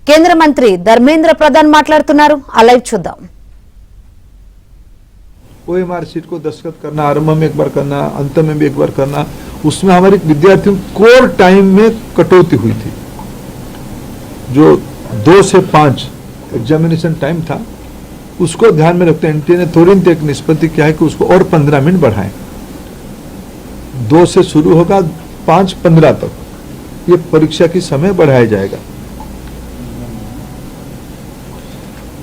కేంద్ర మంత్రి ధర్మేంద్ర ప్రధాన్ మాట్లాడుతున్నారు. ఆ లైవ్ చూద్దాం. OMR सीट को दस्तखत करना, आरंभ में एक बार करना, अंत में भी एक बार करना, उसमें हमारे विद्यार्थियों कोर टाइम में कटौती हुई थी। जो 2 से 5 एग्जामिनेशन टाइम था, उसको ध्यान में रखते एनटीए ने तुरंत एक निष्पत्ति किया है कि उसको और 15 मिनट बढ़ाएं। 2 से शुरू होगा, 5:15 तक ये परीक्षा की समय बढ़ाया जाएगा।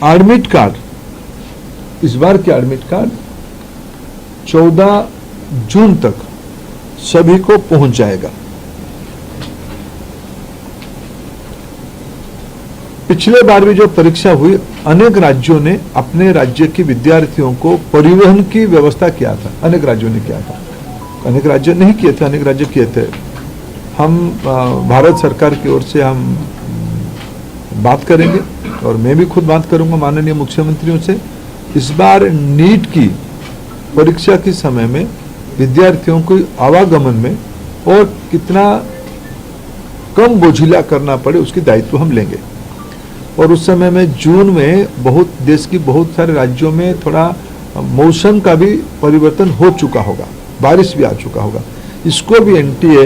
एडमिट कार्ड, इस बार के एडमिट कार्ड 14 जून तक सभी को पहुंच जाएगा। पिछले बार भी जो परीक्षा हुई, अनेक राज्यों ने अपने राज्य के विद्यार्थियों को परिवहन की व्यवस्था किया था। अनेक राज्यों ने किया था, अनेक राज्य नहीं किए थे, अनेक राज्य किए थे। हम भारत सरकार की ओर से हम बात करेंगे और मैं भी खुद बात करूंगा माननीय मुख्यमंत्रियों से। इस बार नीट की परीक्षा के समय में विद्यार्थियों को आवागमन में और कितना कम बोझिला करना पड़े उसकी दायित्व हम लेंगे। और उस समय में जून में देश की बहुत सारे राज्यों में थोड़ा मौसम का भी परिवर्तन हो चुका होगा, बारिश भी आ चुका होगा। इसको भी एनटीए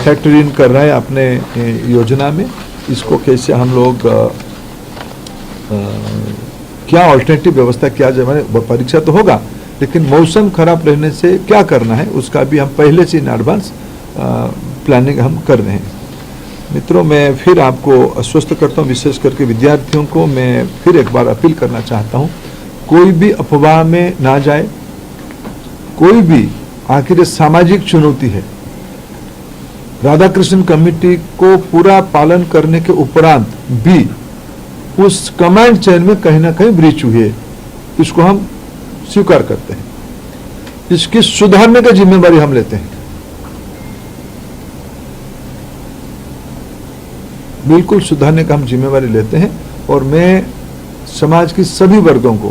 फैक्टर इन कर रहा है अपने योजना में। इसको कैसे हम लोग क्या ऑल्टरनेटिव व्यवस्था किया जाए, माने परीक्षा तो होगा लेकिन मौसम खराब रहने से क्या करना है उसका भी हम पहले से इन एडवांस प्लानिंग हम कर रहे हैं। मित्रों, मैं फिर आपको आश्वस्त करता हूं, विशेष करके विद्यार्थियों को मैं फिर एक बार अपील करना चाहता हूं, कोई भी अफवाह में ना जाए। कोई भी, आखिर सामाजिक चुनौती है। राधाकृष्ण कमेटी को पूरा पालन करने के उपरांत भी उस कमांड चेन में कहीं ना कहीं ब्रीच हुई है, इसको हम स्वीकार करते हैं। इसकी सुधारने की जिम्मेदारी हम लेते हैं, बिल्कुल सुधारने का हम जिम्मेदारी लेते हैं। और मैं समाज की सभी वर्गों को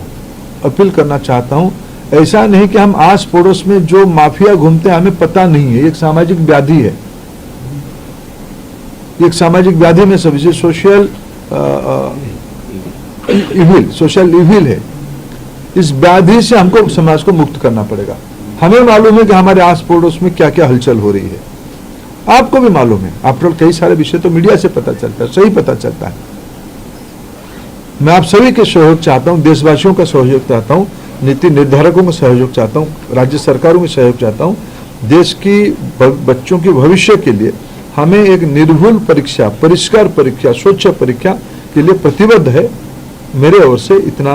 अपील करना चाहता हूं, ऐसा नहीं कि हम आस पड़ोस में जो माफिया घूमते हैं हमें पता नहीं है। एक सामाजिक व्याधि है, एक सामाजिक व्याधि में सभी सोशल इविल है। इस व्याधि से हमको समाज को मुक्त करना पड़ेगा। हमें मालूम है कि हमारे आस पड़ोस में क्या क्या हलचल हो रही है, आपको भी मालूम है। आफ्टर कई सारे विषय तो मीडिया से पता चलता है, सही पता चलता है। मैं आप सभी के सहयोग चाहता हूं, देशवासियों का सहयोग चाहता हूं, नीति निर्धारकों का सहयोग चाहता हूं, राज्य सरकारों का सहयोग चाहता हूं। देश की बच्चों के भविष्य के लिए हमें एक निर्भुल परीक्षा, परिष्कार परीक्षा, स्वच्छ परीक्षा के लिए प्रतिबद्ध है। मेरे ओर से इतना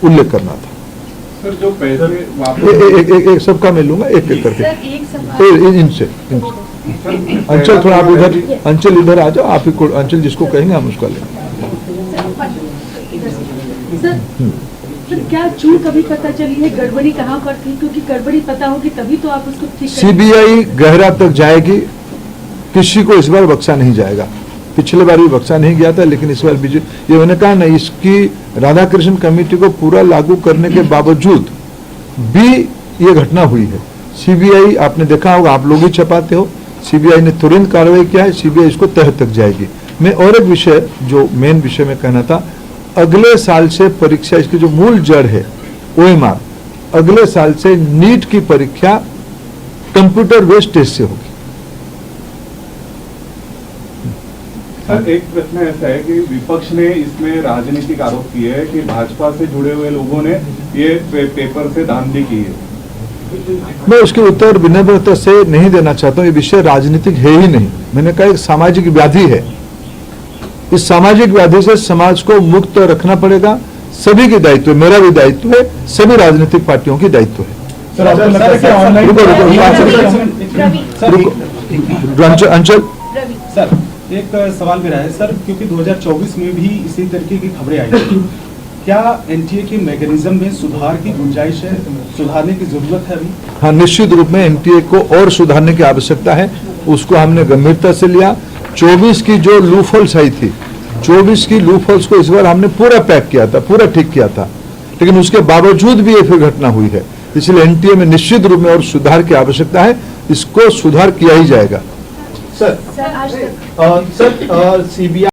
उल्लेख करना था। सर, जो पैसे एक सबका मैं लूंगा, एक करके इनसे अंचल थोड़ा आप इधर, अंचल इधर आ जाओ, आप ही को अंचल जिसको कहेंगे हम उसका लेंगे। सर, क्या चूक कभी पता चली है, गड़बड़ी कहाँ पर थी? क्योंकि गड़बड़ी पता होगी तभी तो आप उसको ठीक करेंगे। सीबीआई गहरा तक जाएगी, किसी को इस बार बख्शा नहीं जाएगा। पिछले बार भी बख्शा नहीं गया था, लेकिन इस बार ये मैंने कहा ना, इसकी राधाकृष्ण कमेटी को पूरा लागू करने के बावजूद भी ये घटना हुई है। सीबीआई, आपने देखा होगा, आप लोग ही छपाते हो, सीबीआई ने तुरंत कार्रवाई किया है, सीबीआई इसको तह तक जाएगी। मैं और एक विषय, जो मेन विषय में कहना था, अगले साल से परीक्षा, इसकी जो मूल जड़ है OMR, अगले साल से नीट की परीक्षा कंप्यूटर बेस्ड टेस्ट से होगी। सर, एक प्रश्न ऐसा है कि विपक्ष ने इसमें राजनीतिक आरोप किए है कि भाजपा से जुड़े हुए लोगों ने ये पेपर से धांधली की है। मैं उसके उत्तर विनम्रता से नहीं देना चाहता हूं। ये विषय राजनीतिक है ही नहीं। मैंने कहा एक सामाजिक व्याधि है। इस सामाजिक व्याधि से समाज को मुक्त रखना पड़ेगा। सभी की दायित्व है, मेरा भी दायित्व है, सभी राजनीतिक पार्टियों की दायित्व है। अंचल सर, एक सवाल मेरा है सर, क्योंकि 2024 में भी इसी तरीके की खबरें आई थी, क्या एनटीए के मैकेनिज्म में सुधार की गुंजाइश है, सुधारने की जरूरत है अभी? हाँ, निश्चित रूप में एनटीए को और सुधारने की आवश्यकता है। उसको हमने गंभीरता से लिया। 24 की जो लूफहोल्स आई थी, 24 की लूफहोल्स को इस बार हमने पूरा पैक किया था, पूरा ठीक किया था, लेकिन उसके बावजूद भी ये फिर घटना हुई है। इसलिए एनटीए में निश्चित रूप में और सुधार की आवश्यकता है। इसको सुधार किया ही जाएगा। Sir, CBI